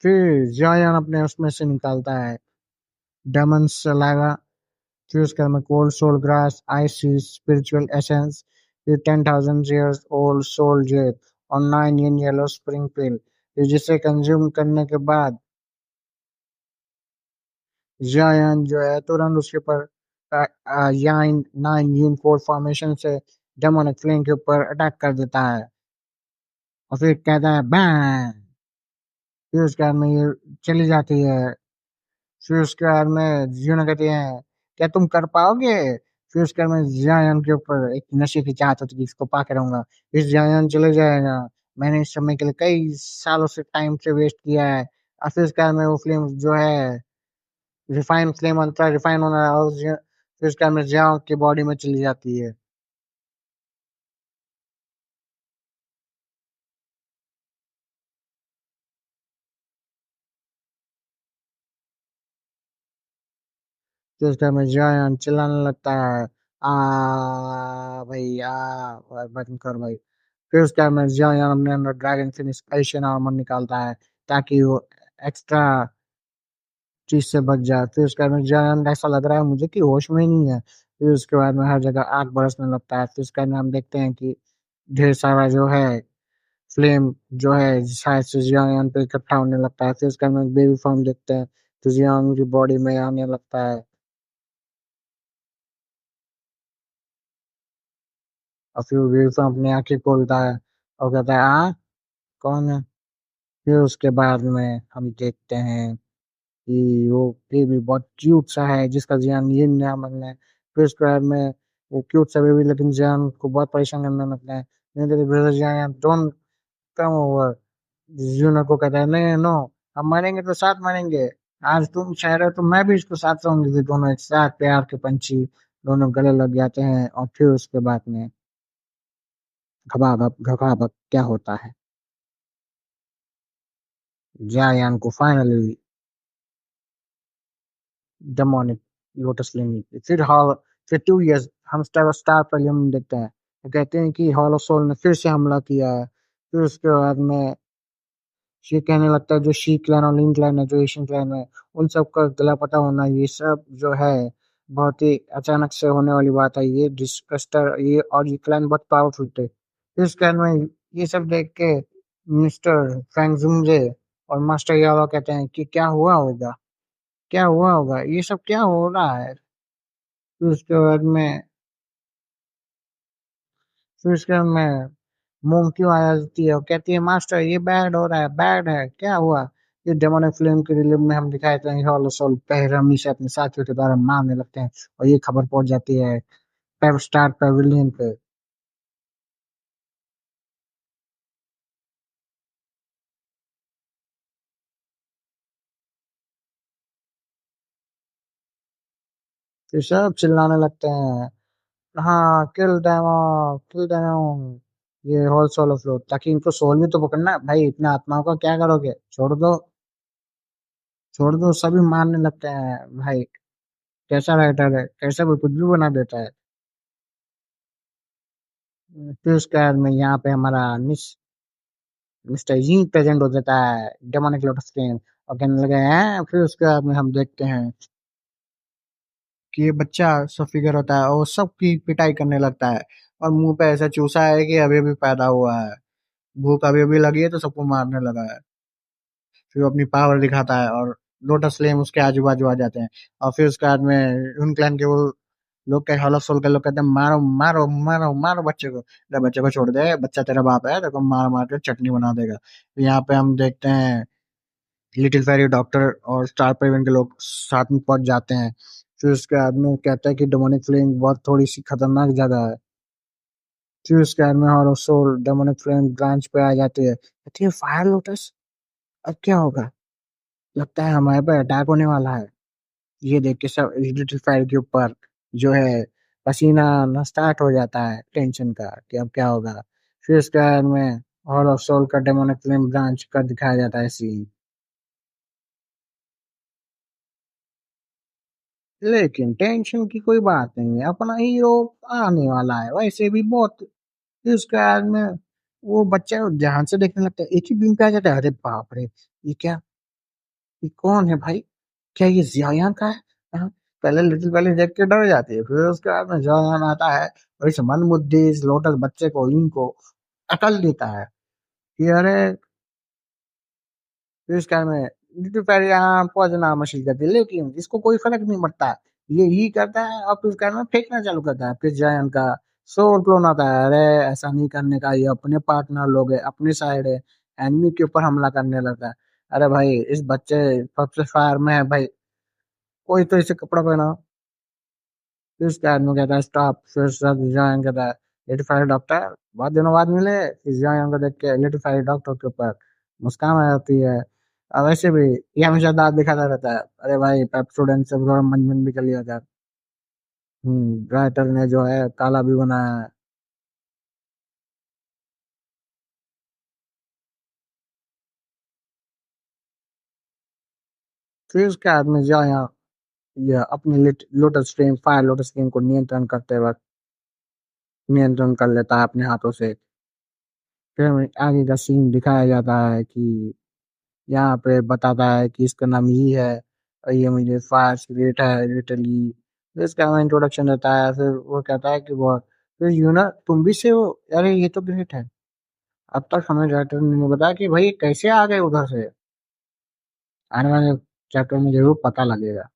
फिर जायान अपने उसमें से निकालता है डेमन सलाइवा। फिर उसके बाद में cold soul grass ice spiritual essence, फिर 10,000 years ओल्ड सोल जेट और 9 इन येलो स्प्रिंग पिल। फिर जिसे कंज्यूम करने के बाद जायान जो है तुरंत उसके ऊपर याइन 9 यून 4 फॉर्मेशन से डेमोनिक फ्लेम के ऊपर अटैक कर देता है, और फिर कहता है बैंग। फिर उसके बाद में ये चली जाती है। फिर उसके बाद में जियोना कहती है क्या तुम कर पाओगे। फिर उसके बाद में जियान के ऊपर एक नशे की चाहत होती है कि इसको पाके रहूंगा, फिर जियान चले जाएगा। मैंने इस समय के लिए कई सालों से टाइम से वेस्ट किया है। और फिर उसके बाद में वो फिल्म जो है रिफाइन फ्लेम अंतरा रिफाइन होना है, और फिर उसके बाद में जियान की बॉडी में चली जाती है। फिर उसके बाद में जियान चिल्लाने लगता है आ भाई आ बंद कर भाई। फिर उसके बाद में जियान अपने अंदर ड्रैगन फिनिश एशियन आर्मर निकालता है ताकि वो एक्स्ट्रा चीज से बच जाए। फिर उसके बाद में जियान ऐसा लग रहा है मुझे कि होश में ही नहीं है। फिर उसके बाद में हर जगह आग बरसने लगता है। फिर उसके बाद में हम देखते हैं कि ढेर सारा जो है फ्लेम जो है शायद से जियांग पे इकट्ठा होने लगता है। फिर उसके बाद में बेबी फॉर्म देखते हैं तो जियांग की बॉडी में आने लगता है, और फिर बेबी फॉर्म अपनी आंखें खोलता है और कहता है आ कौन है। फिर उसके बाद में हम देखते हैं कि वो बेबी बहुत क्यूट सा है जिसका जियान ये नाम रखना है। फिर उसके बाद में वो क्यूट सा बेबी लेकिन जियान को बहुत परेशान करने लगता है। नहीं तेरे brother Jian don't come over. जूनर को कहता है नहीं नो, हम मरेंगे तो साथ मरेंगे। आज तुम चाह रहे हो तो मैं भी इसको साथ रहूंगी। फिर दोनों एक साथ प्यार के पंछी दोनों गले लग जाते हैं, और फिर उसके बाद में घबाब घबाब क्या होता है, जायान को फाइनली डेमोनिक लोटस लेंगे। फिर हॉल, फिर 2 इयर्स हम स्टार स्टार पर हम देखते हैं, वो कहते हैं कि हॉल ऑफ सोल ने फिर से हमला किया है। फिर उसके बाद में ये कहने लगता है जो शी क्लैन और लिन क्लैन है, जो एशियन क्लैन है, उन सब का गला पटा होना ये सब जो है बहुत ही अचानक से होने वाली बात है। ये डिस्कस्टर ये और ये क्लैन बहुत पावरफुल थे। फिर उस क्लैन में ये सब देख के मिस्टर फैंग जुमजे और मास्टर यावा कहते हैं कि क्या हुआ होगा, क्या हुआ होगा, ये सब क्या हो रहा है। फिर उसके बाद में फिर उसके बाद में मोम क्यों आ जाती है और कहती है मास्टर ये बैड हो रहा है, बैड है, क्या हुआ। ये डेमोनिक फिल्म के रिलीव में हम दिखाए थे हॉलो सोल बेरहमी से अपने साथियों के द्वारा मारने लगते हैं, और ये खबर पहुंच जाती है पेव स्टार पेविलियन पे। फिर सब चिल्लाने लगते हैं हाँ किल देम, ये होल सोल ऑफ लो, ताकि इनको सोल भी तो पकड़ना है। भाई इतने आत्माओं का क्या करोगे, छोड़ दो, छोड़ दो। सभी मारने लगते हैं भाई, कैसा राइटर है, कैसा भी कुछ भी बना देता है। फिर उसके बाद में यहाँ पे हमारा मिस्टर जी प्रेजेंट हो जाता है डेमोनिक लोटस फ्लेम, और कहने लगे हैं। फिर उसके बाद में हम देखते हैं कि ये बच्चा सब फिगर होता है और सबकी पिटाई करने लगता है, और मुंह पे ऐसा चूसा है कि अभी अभी पैदा हुआ है, भूख अभी अभी लगी है तो सबको मारने लगा है। फिर वो अपनी पावर दिखाता है और लोटस फ्लेम उसके आजू बाजू आ जाते हैं। और फिर उसके बाद में उन क्लैन के वो लोग के हॉलो सोल के लोग कहते हैं मारो मारो मारो मारो बच्चे को, अरे बच्चे को छोड़ दे, बच्चा तेरा बाप है, तेरे को मार मार के चटनी बना देगा। तो यहाँ पे हम देखते हैं लिटिल फेरी डॉक्टर और स्टार पेवन के लोग साथ में पहुंच जाते हैं। फिर उसके बाद में कहता है कि डेमोनिक फ्लेम बहुत थोड़ी सी खतरनाक जगह है। फिर उसके बाद में hollow soul demonic flame branch पे आ जाती है, कहती है फायर लोटस अब क्या होगा, लगता है हमारे पे अटैक होने वाला है। ये देख के सब लिटिल फायर के ऊपर जो है पसीना आना स्टार्ट हो जाता है टेंशन का कि अब क्या होगा। फिर उसके बाद में हॉल ऑफ सोल का डेमोनिक फ्लेम ब्रांच का दिखाया जाता है सीन। लेकिन टेंशन की कोई बात नहीं है, अपना हीरो आने वाला है वैसे भी बहुत। फिर उसके बाद में वो बच्चा ध्यान से देखने लगता है, एक ही बीम पे आ जाता है। अरे बाप रे, ये क्या, ये कौन है भाई, क्या ये जियान का है। हाँ, पहले लिटिल पहले देख के डर जाती है, फिर उसके बाद में जियान आता है और इस मन बुद्धि इस लोटस बच्चे को इनको अकल देता है कि अरे। फिर उसके बाद में लिटिल पहले यहाँ पहुंचना मशीन करती है, लेकिन इसको कोई फर्क नहीं पड़ता, ये ही करता है और फिर उसके बाद में फेंकना चालू करता है। फिर जियान का सोल क्लोन आता है, अरे ऐसा नहीं करने का, ये अपने पार्टनर लोग है, अपने साइड है, एनिमी के ऊपर हमला करने लगता है। अरे भाई इस बच्चे सबसे फायर में है भाई, कोई तो इसे कपड़ा पहना। फिर उसके आदमी कहता है स्टॉप। फिर सब जियान कहता है लेडी फायर डॉक्टर, बहुत दिनों बाद मिले। फिर जियान को देख के लेडी फायर डॉक्टर के ऊपर मुस्कान आ जाती है। और वैसे भी ये हमेशा दांत दिखाता रहता है, अरे भाई पेप स्टूडेंट से थोड़ा मंजन भी कर लिया था। राइटर ने जो है काला भी बनाया है। फिर उसके आदमी जियान ये अपनी lotus flame fire lotus flame को नियंत्रण करते वक्त नियंत्रण कर लेता है अपने हाथों से। फिर हमें आगे का सीन दिखाया जाता है कि यहाँ पे बताता है कि इसका नाम ये है और ये मुझे फायर स्पिरिट है लिटरली, इसका हमें इंट्रोडक्शन देता है, फिर वो कहता है कि वो फिर यूना तुम भी से हो, अरे ये तो ग्रेट है। अब तक हमें राइटर ने बताया कि भाई कैसे आ गए उधर से, आने वाले चैप्टर में जरूर पता लगेगा।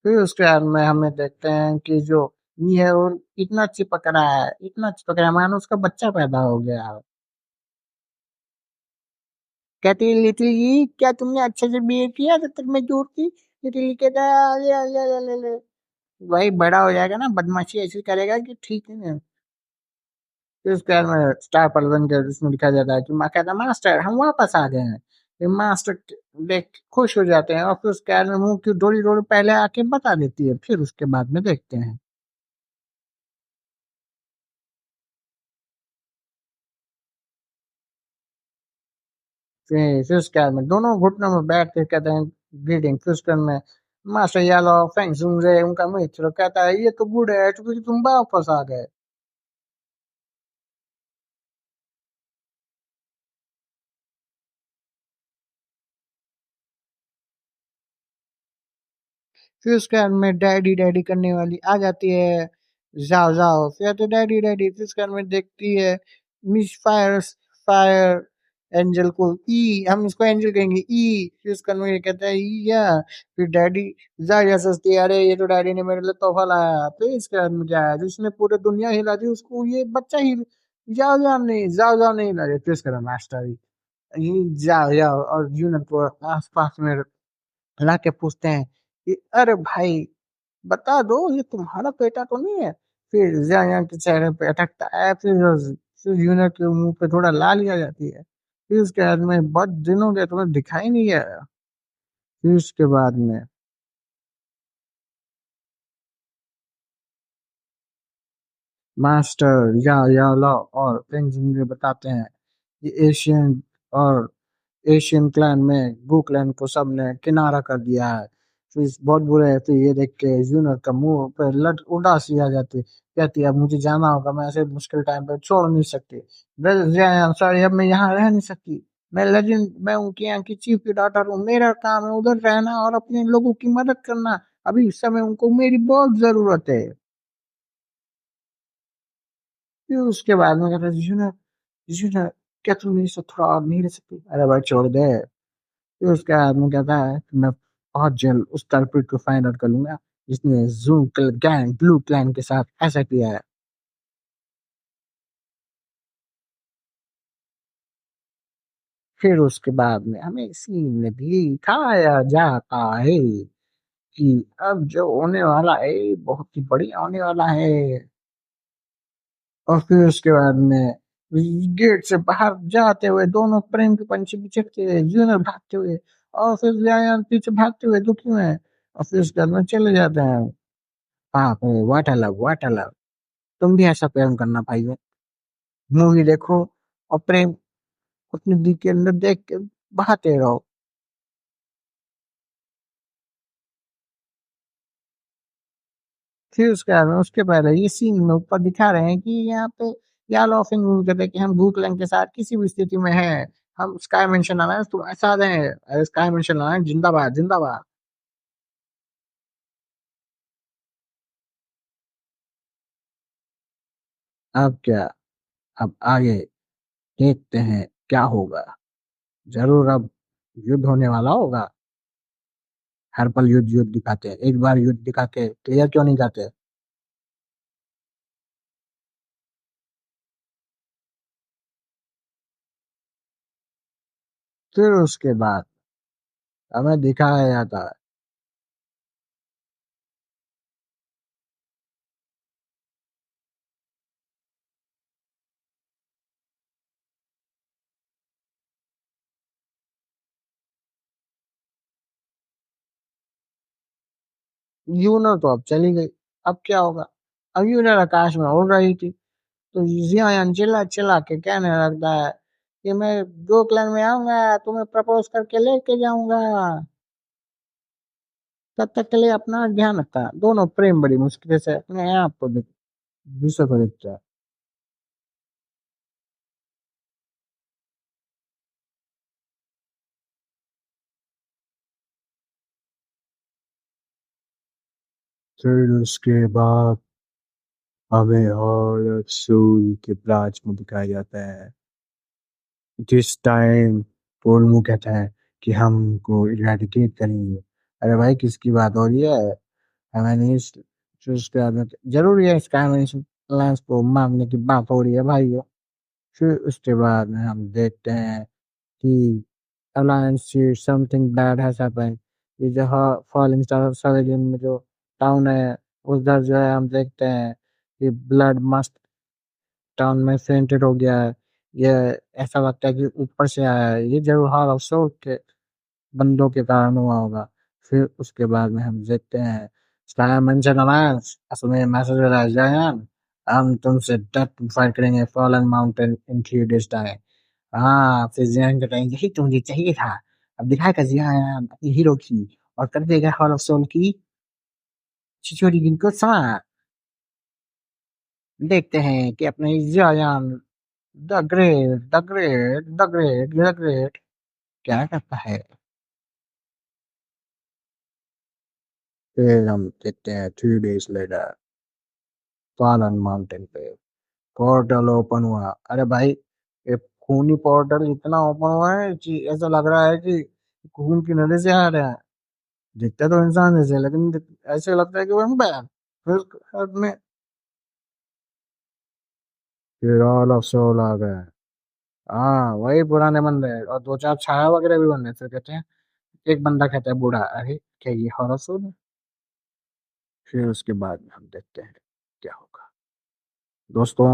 फिर उसके बाद में हमें देखते हैं कि जो ये है वो इतना चिपक रहा है, इतना चिपक रहा है मानो उसका बच्चा पैदा हो गया है। कहती है लिटिल ये क्या तुमने अच्छे से बिहेव किया जब तक मैं दूर थी। लिटिल ये कहता है ले ले ले ले ले। भाई बड़ा हो जाएगा ना बदमाशी ऐसी करेगा कि ठीक है ना। फिर उसके बाद में स्टार पलटन के उसमें लिखा जाता है कि माँ कहता है मास्टर हम वापस आ गए हैं। फिर मास्टर देख के खुश हो जाते हैं और फिर उसके बाद में मुंह की डोरी डोरी पहले आके बता देती है, फिर उसके बाद में देखते हैं। फिर उसके बाद में दोनों घुटनों में बैठ के कहते हैं ग्रीटिंग। फिर उसके बाद में मास्टर यालो फेंग सुंग उनका मित्र कहता है ये तो गुड है क्योंकि तुम वापस आ गए। फिर उसके बाद में डैडी डैडी करने वाली आ जाती है। जाओ जाओ फिर तो डैडी डैडी। फिर उसके बाद में देखती है मिस फायर फायर एंजल को ई, हम इसको एंजल कहेंगे ई। फिर उसके बाद में ये कहता है ई या। फिर डैडी जा जा सोचती है अरे ये तो डैडी ने मेरे लिए तोहफा लाया। फिर इसके बाद में क्या है जिसने पूरे दुनिया हिला दी उसको ये बच्चा ही जाओ जाओ नहीं जाओ जाओ नहीं हिला रहे। फिर उसके बाद मास्टर ही जाओ जाओ और यूनिट को आस पास में ला के पूछते हैं कि अरे भाई बता दो ये तुम्हारा बेटा तो नहीं है। फिर जया के चेहरे पे अटकता है। फिर यूनर के मुंह पे थोड़ा लाल आ जाती है। फिर उसके बाद में बहुत दिनों के तुम्हें दिखाई नहीं गया। फिर उसके बाद में मास्टर या लॉ और पेंजिंग बताते हैं कि एशियन और एशियन क्लैन में गू क्लैन को सबने किनारा कर दिया है। फिर बहुत बुरे है। फिर ये देख के यूनर का मुंह पर लट उदासी आ जाती है। कहती है अब मुझे जाना होगा, मैं ऐसे मुश्किल टाइम पर छोड़ नहीं सकती। सॉरी अब मैं यहाँ रह नहीं सकती। मैं लेजेंड, मैं उनके यहाँ की चीफ की डॉटर हूँ, मेरा काम है उधर रहना और अपने लोगों की मदद करना। अभी इस समय उनको मेरी बहुत जरूरत है। फिर उसके बाद में कहता है यूनर क्या तुम मेरे साथ थोड़ा और नहीं रह सकती। अरे भाई छोड़ दे। फिर उसका आदमी कहता है कि मैं बहुत जल्द उस कल्प्रिट को फाइंड आउट कर लूंगा जिसने जू गैंग ब्लू क्लैन के साथ ऐसा किया है। फिर उसके बाद में हमें सीन में भी दिखाया जाता है कि अब जो होने वाला है बहुत ही बढ़िया होने वाला है। और फिर उसके बाद में गेट से बाहर जाते हुए दोनों प्रेम के पंछी बिछड़ते हुए जूनियर भागते हुए और फिर जयान पीछे भागते हुए दुखी हुए। और फिर उसके बाद में चले जाते हैं। बाप रे what a love what a love. तुम भी ऐसा प्रेम करना भाई। मूवी देखो और प्रेम अपने दिल के अंदर देख के बहाते रहो। फिर उसके बाद में उसके पहले ये सीन में ऊपर दिखा रहे हैं कि यहाँ पे या लॉफिंग रूल कहते हैं कि हम भूख लंग के साथ किसी भी स्थिति में हैं। हम स्काई मेंशन आना है तुम्हारे साथ हैं, अरे स्काई मेंशन आना है जिंदाबाद जिंदाबाद। अब क्या, अब आगे देखते हैं क्या होगा। जरूर अब युद्ध होने वाला होगा। हर पल युद्ध युद्ध दिखाते हैं, एक बार युद्ध दिखा के क्लियर क्यों नहीं करते। फिर उसके बाद हमें दिखाया जाता है यूनर तो अब चली गई। अब क्या होगा। अब यूनर आकाश में उड़ रही थी तो जियान चिल्ला चिल्ला के कहने लगता है कि मैं दो क्लान में आऊंगा तुम्हें प्रपोज करके लेके जाऊंगा। तब तक के लिए अपना ध्यान रखता है। दोनों प्रेम बड़ी मुश्किल से अपने आप को दूसरे को देखता है। फिर उसके बाद हमें और सूल के ब्रांच में दिखाया जाता है। जिस टाइम पोलमू कहता है कि हमको इरेडिकेट करेंगे। अरे भाई किसकी बात हो रही है? हमें नहीं चूज करना जरूरी है, इसका लैंस को मारने की बात हो रही है भाई। फिर उसके बाद में हम देखते हैं कि alliance something bad has happened. ये जो फॉलिंग स्टार सर्जन में जो टाउन है उधर जो है हम देखते हैं कि ब्लड मस्ट टाउन में फेंटेड हो गया है। ये ऐसा लगता है कि ऊपर से आया है, ये जरूर हाल अफसोस के बंदों के कारण हुआ होगा। फिर उसके बाद में हम देखते हैं स्काई मेंशन अलायंस असल में मैसेज जायन, हम तुमसे डेथ फाइट करेंगे fallen mountain in 3 days time. हाँ फिर जियान का टाइम यही तो मुझे चाहिए था। अब दिखाएगा जियान अपनी हीरो की और कर देगा हॉल ऑफ सोल की छिछोरी को समाप्त। देखते हैं कि अपने जियान द ग्रेट क्या करता है। फिर हम देखते हैं 3 days लेटर फॉलन माउंटेन पे पोर्टल ओपन हुआ। अरे भाई ये खूनी पोर्टल इतना ओपन हुआ है कि ऐसा लग रहा है कि खून की नदी से आ रहा है। दिखता तो इंसान जैसे लेकिन ऐसे लगता है कि वो बैन फिर में फिर ऑल ऑफ सोल आ गए। हाँ वही पुराने बंदे और दो चार छाया वगैरह भी बन रहे फिर कहते हैं। एक बंदा कहता है बूढ़ा, अरे क्या ये हॉरर सोल है? फिर उसके बाद में हम देखते हैं क्या होगा। दोस्तों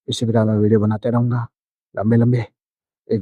इसी प्रकार मैं वीडियो बनाते रहूंगा लंबे लंबे। एक बार